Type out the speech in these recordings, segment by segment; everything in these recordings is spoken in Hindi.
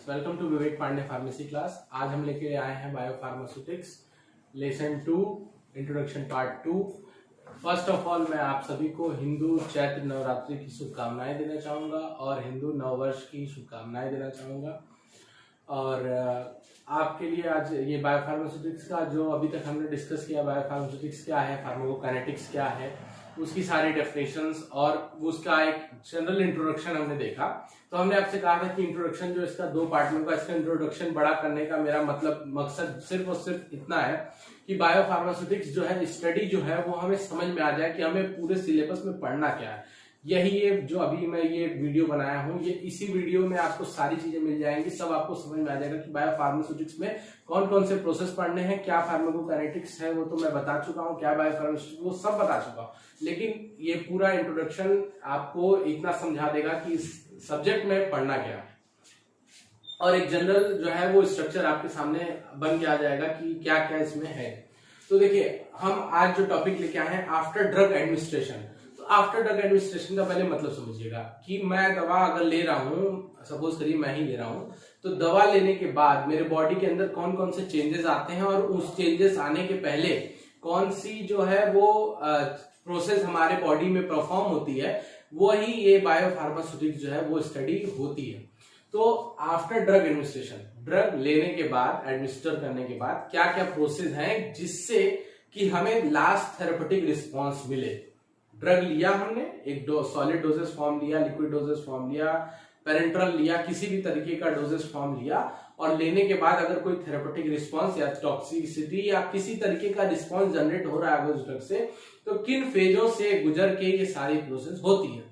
Welcome to Vivek Pandey pharmacy class. आज हम लेके आए हैं biopharmaceutics lesson 2 introduction part 2। First of all मैं आप सभी को हिंदू चैत्र नवरात्रि की शुभकामनाएं देना चाहूँगा और हिंदू नववर्ष की शुभकामनाएं देना चाहूँगा। और आपके लिए आज ये बायोफार्मास्यूटिक्स का जो अभी तक हमने डिस्कस किया, बायोफार्मास्यूटिक्स क्या है, फार्माकोकाइनेटिक्स क्या है, उसकी सारी डेफिनेशंस और उसका एक जनरल इंट्रोडक्शन हमने देखा। तो हमने आपसे कहा था कि इंट्रोडक्शन जो इसका 2 पार्ट में होगा। इसका इंट्रोडक्शन बड़ा करने का मेरा मकसद सिर्फ और सिर्फ इतना है कि बायोफार्मास्यूटिक्स जो है स्टडी जो है वो हमें समझ में आ जाए कि हमें पूरे सिलेबस में पढ़ना क्या है। यही ये जो अभी मैं ये वीडियो बनाया हूँ, ये इसी वीडियो में आपको सारी चीजें मिल जाएंगी। सब आपको समझ में आ जाएगा कि बायोफार्मास्यूटिक्स में कौन कौन से प्रोसेस पढ़ने हैं, क्या फार्माकोकाइनेटिक्स है वो तो मैं बता चुका हूँ, क्या बायोफार्मास्यूटिक्स वो सब बता चुका हूँ। लेकिन ये पूरा इंट्रोडक्शन आपको इतना समझा देगा कि इस सब्जेक्ट में पढ़ना क्या है और एक जनरल जो है वो स्ट्रक्चर आपके सामने बन के आ जाएगा कि क्या क्या इसमें है। तो देखिए, हम आज जो टॉपिक लेके आए हैं after drug administration. After drug administration का पहले मतलब समझिएगा कि मैं दवा अगर ले रहा हूं, सपोज करिए मैं ही ले रहा हूं, तो दवा लेने के बाद मेरे बॉडी के अंदर कौन कौन से चेंजेस आते हैं और उस चेंजेस आने के पहले कौन सी जो है वो प्रोसेस हमारे बॉडी में परफॉर्म होती है, वही ये बायोफार्मास्यूटिक्स जो है वो स्टडी होती है। तो आफ्टर ड्रग एडमिनिस्ट्रेशन, ड्रग लेने के बाद, एडमिनिस्टर करने के बाद क्या क्या प्रोसेस हैं जिससे कि हमें लास्ट थेरेपेटिक रिस्पॉन्स मिले। ड्रग लिया हमने, एक सॉलिड डोजेस फॉर्म लिया, लिक्विड डोजेस फॉर्म लिया, पेरेंट्रल लिया, किसी भी तरीके का डोजेस फॉर्म लिया और लेने के बाद अगर कोई थेरेपेटिक रिस्पांस या टॉक्सिसिटी या किसी तरीके का रिस्पांस जनरेट हो रहा है उस ड्रग से, तो किन फेजों से गुजर के ये सारी प्रोसेस होती है।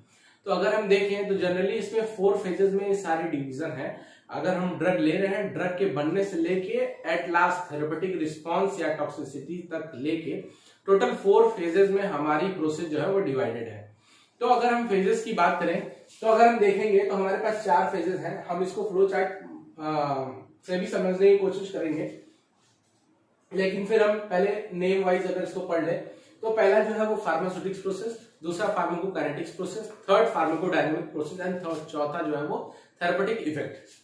तो अगर हम देखें तो जनरली इसमें 4 फेजेस में ये सारी डिवीजन है। अगर हम ड्रग ले रहे हैं, ड्रग के बनने से लेके एट लास्ट थेरेपेटिक रिस्पांस या टॉक्सिसिटी तक लेके टोटल 4 फेजेस में हमारी प्रोसेस जो है वो डिवाइडेड है। तो अगर हम फेजेस की बात करें तो अगर हम देखेंगे तो हमारे पास 4 फेजेस हैं। हम इसको फ्लो चार्ट से भी समझने की कोशिश करेंगे, लेकिन फिर हम पहले नेम वाइज अगर इसको पढ़ ले तो पहला जो है वो फार्मास्यूटिक्स प्रोसेस, दूसरा pharmacokinetics process, third pharmacodynamic process and चौथा जो है वो थेरेपेटिक इफेक्ट।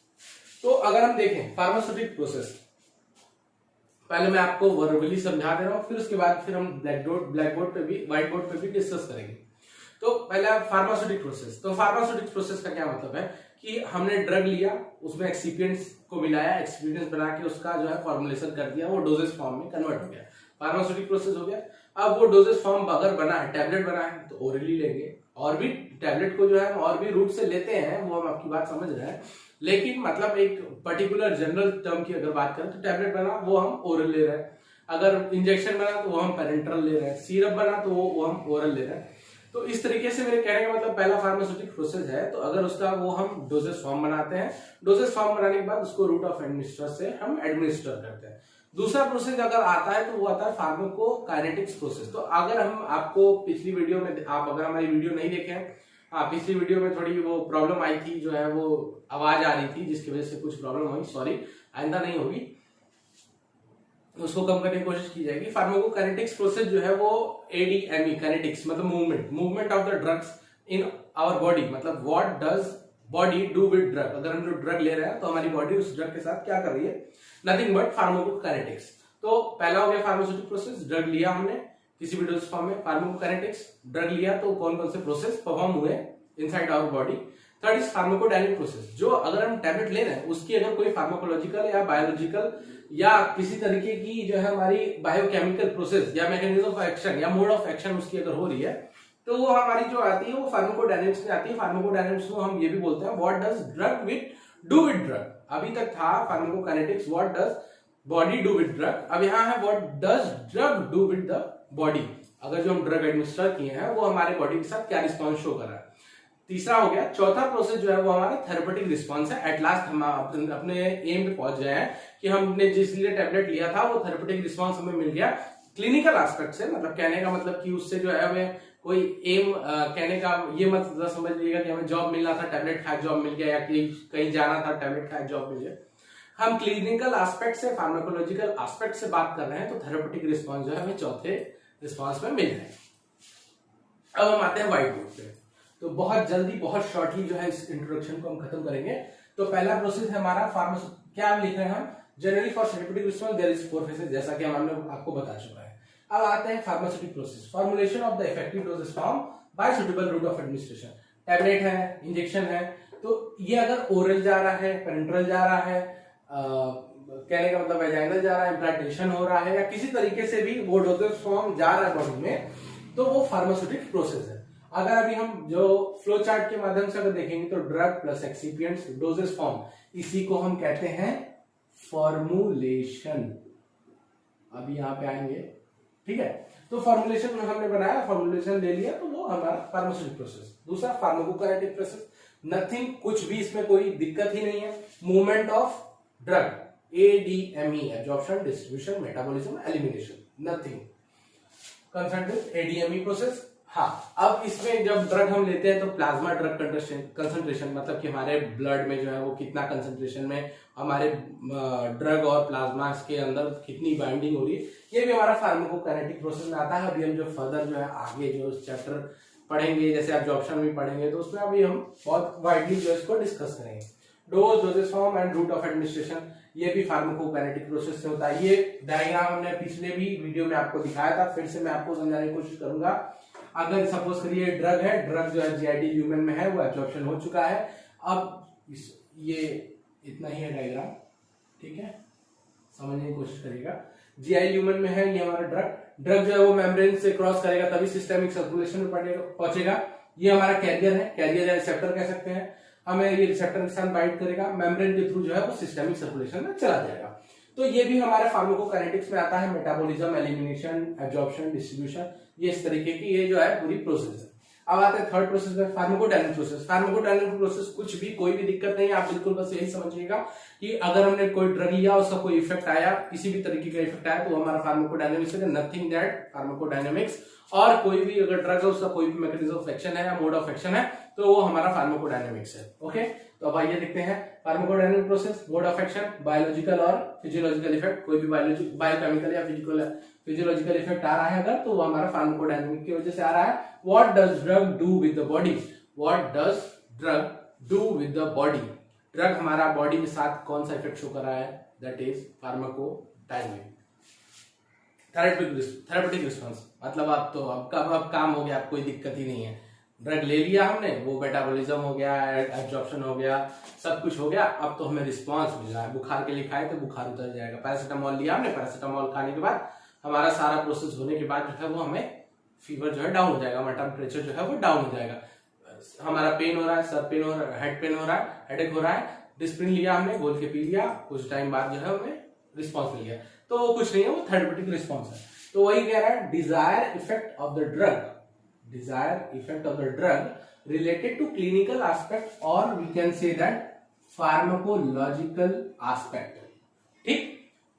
तो अगर हम देखें फार्मास्यूटिक प्रोसेस, पहले मैं आपको वर्बली समझा दे रहा हूं, फिर उसके बाद फिर हम ब्लैक बोर्ड पे भी, व्हाइट बोर्ड पे भी डिस्कस करेंगे। तो पहला फार्मास्यूटिक प्रोसेस। तो फार्मास्यूटिक प्रोसेस का क्या मतलब है कि हमने ड्रग लिया, उसमें एक्सिपिएंट्स को मिलाया, एक्सिपिएंट्स बना के उसका जो है फॉर्मुलेशन कर दिया, वो डोजेस फॉर्म में कन्वर्ट हो गया, फार्मास्यूटिक प्रोसेस हो गया। अब वो डोजेस फॉर्म अगर बना है, टैबलेट बना है तो ओरली लेंगे, और भी टैबलेट को जो है और भी रूट से लेते हैं, वो हम आपकी बात समझ रहे हैं, लेकिन मतलब एक पर्टिकुलर जनरल टर्म की अगर बात करें तो टैबलेट बना वो हम ओरल ले रहे हैं, अगर इंजेक्शन बना तो वो हम पेरेंट्रल ले रहे हैं, सिरप बना तो वो हम ओरल ले रहे हैं। तो इस तरीके से मेरे कहने का मतलब पहला फार्मास्यूटिक प्रोसेस है। तो अगर उसका वो हम डोजेस फॉर्म बनाते हैं, डोजेस फॉर्म बनाने के बाद उसको रूट ऑफ एडमिनिस्टर से हम एडमिनिस्टर करते हैं। दूसरा प्रोसेस अगर आता है तो वो आता है फार्माकोकाइनेटिक्स प्रोसेस। तो अगर हम आपको पिछली वीडियो में, आप अगर हमारी वीडियो नहीं देखे हैं, पिछली वीडियो में थोड़ी वो प्रॉब्लम आई थी, जो है वो आवाज आ रही थी जिसकी वजह से कुछ प्रॉब्लम हुई, सॉरी, आइंदा नहीं होगी, उसको कम करने की कोशिश की जाएगी। फार्माकोकाइनेटिक्स प्रोसेस जो है वो एडीएमई काइनेटिक्स मतलब movement of the drugs in our body, मतलब what does body do with drug. अगर हम जो ड्रग ले रहे हैं तो हमारी बॉडी उस ड्रग के साथ क्या कर रही है, नथिंग बट फार्माकोकाइनेटिक्स। तो पहला हो गया फार्मास्यूटिक प्रोसेस, ड्रग लिया हमने किसी भी डोज फॉर्म में, फार्माकोकाइनेटिक्स, ड्रग लिया तो कौन कौन से प्रोसेस परफॉर्म हुए inside our body. Third is pharmacodynamic process, जो अगर हम टैबलेट ले रहे हैं उसकी अगर कोई फार्माकोलॉजिकल या बायोलॉजिकल या किसी तरीके की जो है हमारी बायोकेमिकल प्रोसेस या मैकेनिज्म ऑफ एक्शन या मोड ऑफ एक्शन उसकी अगर हो रही है तो वो हमारी जो आती है वो फार्माकोडायनामिक्स में आती है। फार्माकोडायनामिक्स को हम ये भी बोलते हैं what does drug do with drug. अभी तक था pharmacokinetics what does body do with drug, अब यहाँ है what does drug do with the body. अगर जो हम ड्रग एडमिनिस्टर किए हैं वो हमारे बॉडी के साथ क्या रिस्पॉन्स शो कर रहा है। तीसरा हो गया, चौथा प्रोसेस जो है वो हमारा थेरेपेटिक रिस्पॉन्स है। एट लास्ट हम अपने एम पे पहुंच गए हैं कि हमने जिस लिए टैबलेट लिया था वो थेरेपेटिक रिस्पॉन्स हमें मिल गया क्लिनिकल एस्पेक्ट से। मतलब कहने का मतलब कि उससे जो है हमें कोई एम कहने का ये मत समझ लीजिएगा कि हमें जॉब मिलना था, टैबलेट खाया जॉब मिल गया, या कहीं जाना था, टैबलेट खाया जॉब मिल गया। हम क्लिनिकल एस्पेक्ट से, फार्माकोलॉजिकल एस्पेक्ट से बात कर रहे हैं, तो थेरेपेटिक रिस्पॉन्स जो है हमें चौथे रिस्पॉन्स में मिल रहा है। अब हम आते हैं व्हाइट बोर्ड पे। तो बहुत जल्दी, बहुत शॉर्टली जो है इस इंट्रोडक्शन को हम खत्म करेंगे। तो पहला प्रोसेस है हमारा क्या हम लिख रहे हैं हम, generally for therapeutic response there is 4 phases, जैसा कि हमने आपको बता चुका है। अब आते हैं pharmaceutic process, formulation of the effective doses form by suitable route of administration. Tablet है, इंजेक्शन है, तो ये अगर ओरल जा रहा है, पेरेंट्रल जा रहा है, कहने का मतलब वेजाइनल जा रहा है, इम्प्लांटेशन हो रहा है, या किसी तरीके से भी वो डोजेस फॉर्म जा रहा है बॉडी में, तो वो फार्मास्यूटिक प्रोसेस है। अगर अभी हम जो फ्लो चार्ट के माध्यम से अगर देखेंगे तो drug plus excipients doses form, इसी को हम कहते हैं फॉर्मुलेशन। अभी यहां पे आएंगे, ठीक है। तो फॉर्मुलेशन हमने बनाया, फॉर्मुलेशन ले लिया, तो वो हमारा फार्मास्यूटिक प्रोसेस। दूसरा फार्माकोकाइनेटिक प्रोसेस, नथिंग, कुछ भी इसमें कोई दिक्कत ही नहीं है। Movement of drug, ADME, absorption, distribution, metabolism, elimination, nothing concern with ADME process. हाँ, अब इसमें जब ड्रग हम लेते हैं तो प्लाज्मा ड्रग कंसंट्रेशन, मतलब कि हमारे ब्लड में जो है वो कितना कंसंट्रेशन में हमारे ड्रग और प्लाज्मा के अंदर कितनी बाइंडिंग हो रही है, ये भी हमारा फार्माकोकाइनेटिक प्रोसेस में आता है। अभी हम जो फर्दर जो है आगे जो चैप्टर पढ़ेंगे, जैसे एब्जॉर्प्शन भी पढ़ेंगे, तो उसमें अभी हम बहुत वाइडली जो इसको डिस्कस करेंगे। Dose, doses form and route of administration, ये भी फार्माकोकाइनेटिक प्रोसेस से होता है। ये डायग्राम हमने पिछले भी वीडियो में आपको दिखाया था, फिर से मैं आपको समझाने की कोशिश करूंगा। अगर सपोज करिए ड्रग है, ड्रग जो है GIT ल्यूमेन में है, वो एब्जॉर्प्शन हो चुका है। अब ये इतना ही है डायग्राम, ठीक है, समझने की कोशिश करिएगा। GI ल्यूमेन में है ये हमारा ड्रग जो है वो मेम्ब्रेन से क्रॉस करेगा तभी सिस्टेमिक सर्कुलेशन में पहुंचेगा। ये हमारा कैरियर है, कैरियर या रिसेप्टर कह सकते हैं। हमें ये रिसेप्टर के साथ बाइंड करेगा, मेम्ब्रेन के थ्रू जो है वो सिस्टेमिक सर्कुलेशन में चला जाएगा। तो ये भी हमारे फार्माकोकाइनेटिक्स में आता है। मेटाबॉलिज्म, एलिमिनेशन, एब्जॉर्प्शन, डिस्ट्रीब्यूशन, ये इस तरीके की ये जो है पूरी प्रोसेस है। अब आते हैं थर्ड प्रोसेस में, फार्माकोडायनामिक प्रोसेस। फार्माकोडायनामिक प्रोसेस कुछ भी, कोई भी दिक्कत नहीं है, आप बिल्कुल बस यही समझिएगा कि अगर हमने कोई ड्रग लिया, उसका कोई इफेक्ट आया, किसी भी तरीके का इफेक्ट आया, तो हमारा फार्माकोडायनामिक्स है, नथिंग दैट फार्माकोडायनामिक्स। और कोई भी अगर ड्रग है, उसका कोई भी मैकेनिज्म ऑफ एक्शन है या मोड ऑफ एक्शन है, तो वो हमारा फार्माकोडायनामिक्स है। ओके, तो अब आइए देखते हैं pharmacodynamic process, mode of action, biological और फिजियोलॉजिकल इफेक्ट। कोई भी बायोकेमिकल या फिजियोलॉजिकल इफेक्ट आ रहा है अगर, तो वो हमारा फार्माकोडायनामिक की वजह से आ रहा है। What does drug do with the body? What does drug do with the body? Drug हमारा बॉडी के साथ कौन सा इफेक्ट शो कर रहा है? That is pharmacodynamic. Therapeutic response, मतलब अब काम हो गया, अब कोई दिक्कत ही नहीं है। ड्रग ले लिया हमने, वो मेटाबॉलिज्म हो गया, एब्जॉर्प्शन हो गया, सब कुछ हो गया। अब तो हमें रिस्पांस मिल रहा है। बुखार के लिए खाए तो बुखार उतर जाएगा। पैरासीटामोल लिया हमने, पैरासीटामोल खाने के बाद हमारा सारा प्रोसेस होने के बाद जो है वो हमें फीवर जो है डाउन हो जाएगा, हमारा टेम्परेचर जो है वो डाउन हो जाएगा। हमारा पेन हो रहा है, सर पेन हो रहा है, हेड पेन हो रहा है, हेडेक हो रहा है, डिस्प्रिन लिया हमने, घोल के पी लिया, कुछ टाइम बाद जो है हमें रिस्पॉन्स मिल गया, तो वो कुछ नहीं है, वो थेरेप्यूटिक रिस्पॉन्स है। तो वही कह रहा है, desire effect of the drug, desire effect of the drug related to clinical aspect, और we can say that pharmacological aspect. ठीक,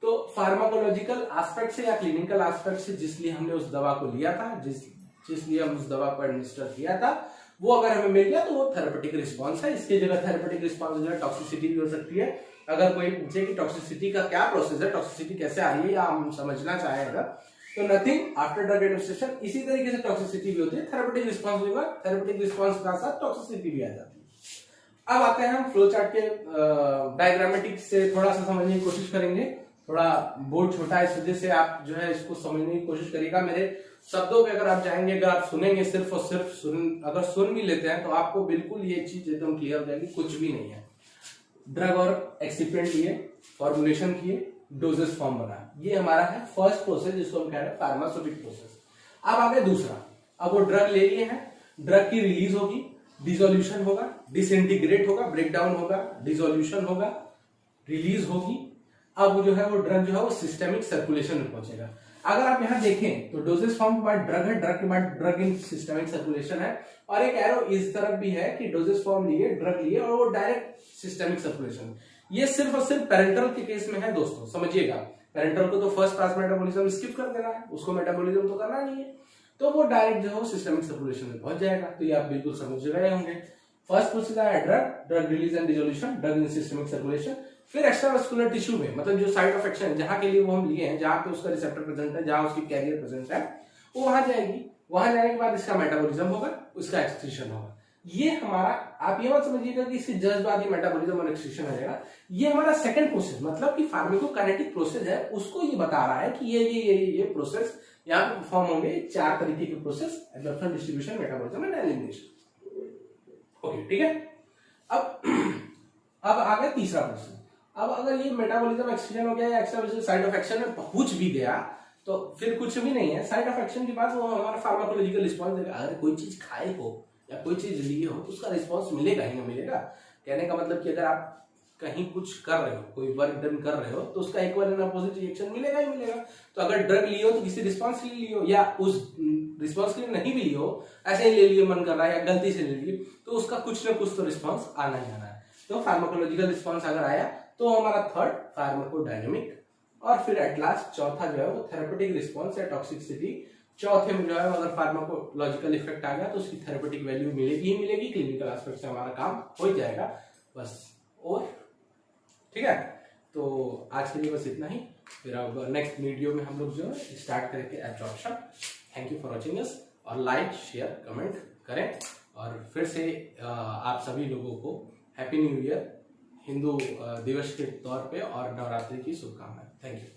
तो फार्माकोलॉजिकल एस्पेक्ट से या क्लिनिकल एस्पेक्ट से जिसलिए हमने उस दवा को लिया था, जिसलिए हम उस दवा को एडमिनिस्टर किया था, वो अगर हमें मिल गया तो वो थेरेप्यूटिक रिस्पॉन्स है। इसकी जगह थेरेप्यूटिक रिस्पॉन्स जो है टॉक्सिसिटी भी हो सकती है। अगर कोई पूछे कि टॉक्सिसिटी का क्या प्रोसेस है, टॉक्सिसिटी कैसे आ रही है, या हम समझना चाहें अगर, तो नथिंग आफ्टर ड्रग एडमिनिस्ट्रेशन। इसी तरीके से टॉक्सिसिटी भी होती है, थेरेप्यूटिक रिस्पॉन्स होगा, थेरेप्यूटिक रिस्पॉन्स के साथ टॉक्सिसिटी भी आ जाती है। अब आते हैं हम फ्लो चार्ट के डायग्रामेटिक से थोड़ा सा समझने की कोशिश करेंगे। थोड़ा बोर्ड छोटा है, इस वजह से आप जो है इसको समझने की कोशिश करिएगा। मेरे शब्दों पे अगर आप जाएंगे, अगर आप सुनेंगे सिर्फ और सिर्फ अगर सुन भी लेते हैं, तो आपको बिल्कुल ये चीज एकदम क्लियर हो जाएगी, कुछ भी नहीं है। ड्रग और एक्सिपिएंट लिए, फॉर्मुलेशन किए, डोजेस फॉर्म बना, ये हमारा है फर्स्ट प्रोसेस, जिसको हम कह रहे हैं फार्मास्यूटिक प्रोसेस। अब आगे दूसरा, अब वो ड्रग ले लिए हैं, ड्रग की रिलीज होगी, डिसोल्यूशन होगा, डिसइंटीग्रेट होगा, ब्रेकडाउन होगा, डिसोल्यूशन होगा, रिलीज होगी। अब जो है वो ड्रग जो है वो सिस्टेमिक सर्कुलेशन में पहुंचेगा। अगर आप यहां देखें तो डोजेस फॉर्म के बाद ड्रग है, ड्रग के बाद ड्रग इन सिस्टेमिक सर्कुलेशन है, और एक एरो इस तरफ भी है कि डोजेस फॉर्म लिए, ड्रग लिए, और वो डायरेक्ट सिस्टेमिक सर्कुलेशन। ये सिर्फ और सिर्फ पेरेंटल के केस में है दोस्तों, समझिएगा। पेरेंटल को तो फर्स्ट पास मेटाबॉलिज्म स्किप कर देना है, उसको मेटाबॉलिज्म तो करना नहीं है, तो वो डायरेक्ट जो है वो सिस्टेमिक सर्कुलेशन में पहुंच जाएगा। तो ये आप बिल्कुल समझ गए होंगे। फर्स्ट प्रोसेस है drug release and dissolution, drug in systemic circulation. फिर एक्स्ट्रावास्कुलर टिश्यू में, मतलब जो साइट ऑफ एक्शन जहां के लिए वो हम लिए हैं, जहां पे उसका रिसेप्टर प्रेजेंट है, जहां उसकी कैरियर प्रेजेंट है, वो वहां जाएगी। वहां जाने के बाद इसका मेटाबॉलिज्म होगा, उसका एक्सक्रीशन होगा। ये हमारा, आप ये मत समझिएगा कि इसके जस्ट बाद ये मेटाबॉलिज्म और एक्सक्रीशन आ जाएगा। ये हमारा सेकंड प्रोसेस, मतलब कि फार्माकोकाइनेटिक प्रोसेस है, उसको ये बता रहा है कि ये प्रोसेस यहाँ पे परफॉर्म होंगे। 4 तरीके के process, absorption, distribution, metabolism and elimination. Okay, ठीक है। अब आ गया तीसरा प्रोसेस। अब अगर ये मेटाबॉलिज्म एक्सक्रीशन हो गया या एक्स्ट्रा साइड ऑफ एक्शन में पहुंच भी गया तो फिर कुछ भी नहीं है। साइड ऑफ एक्शन के बाद वो हमारा फार्माकोलॉजिकल रिस्पॉन्स देगा। अगर कोई चीज खाए हो या कोई चीज लिए हो तो उसका रिस्पॉन्स मिलेगा ही ना मिलेगा। कहने का मतलब कि अगर आप कहीं कुछ कर रहे हो, कोई वर्क डन कर रहे हो, तो उसका एक बार अपोजिट रिएक्शन मिलेगा ही मिलेगा। तो अगर ड्रग लिए हो तो किसी रिस्पॉन्स के लिए लियो, या उस रिस्पॉन्स के लिए नहीं भी लियो, ऐसे ही ले लिए, मन कर रहा है या गलती से ले लिए, तो उसका कुछ ना कुछ तो रिस्पॉन्स आना ही आना है। तो फार्माकोलॉजिकल रिस्पॉन्स अगर आया तो हमारा थर्ड फार्माकोडायनेमिक, और फिर एट लास्ट चौथा जो है वो थेरेपेटिक रिस्पॉन्स या टॉक्सिसिटी। चौथे में जो है अगर फार्माकोलॉजिकल इफेक्ट आ गया तो उसकी थेरेपेटिक वैल्यू मिलेगी ही मिलेगी, क्लिनिकल एस्पेक्ट से हमारा काम हो जाएगा बस। और ठीक है, तो आज के लिए बस इतना ही। फिर अब नेक्स्ट वीडियो में हम लोग जो है स्टार्ट करेंगे absorption. Thank you for watching us, और लाइक शेयर कमेंट करें। और फिर से आप सभी लोगों को हैप्पी न्यू ईयर, हिंदू दिवस के तौर पे, और नवरात्रि की शुभकामनाएं। Thank you.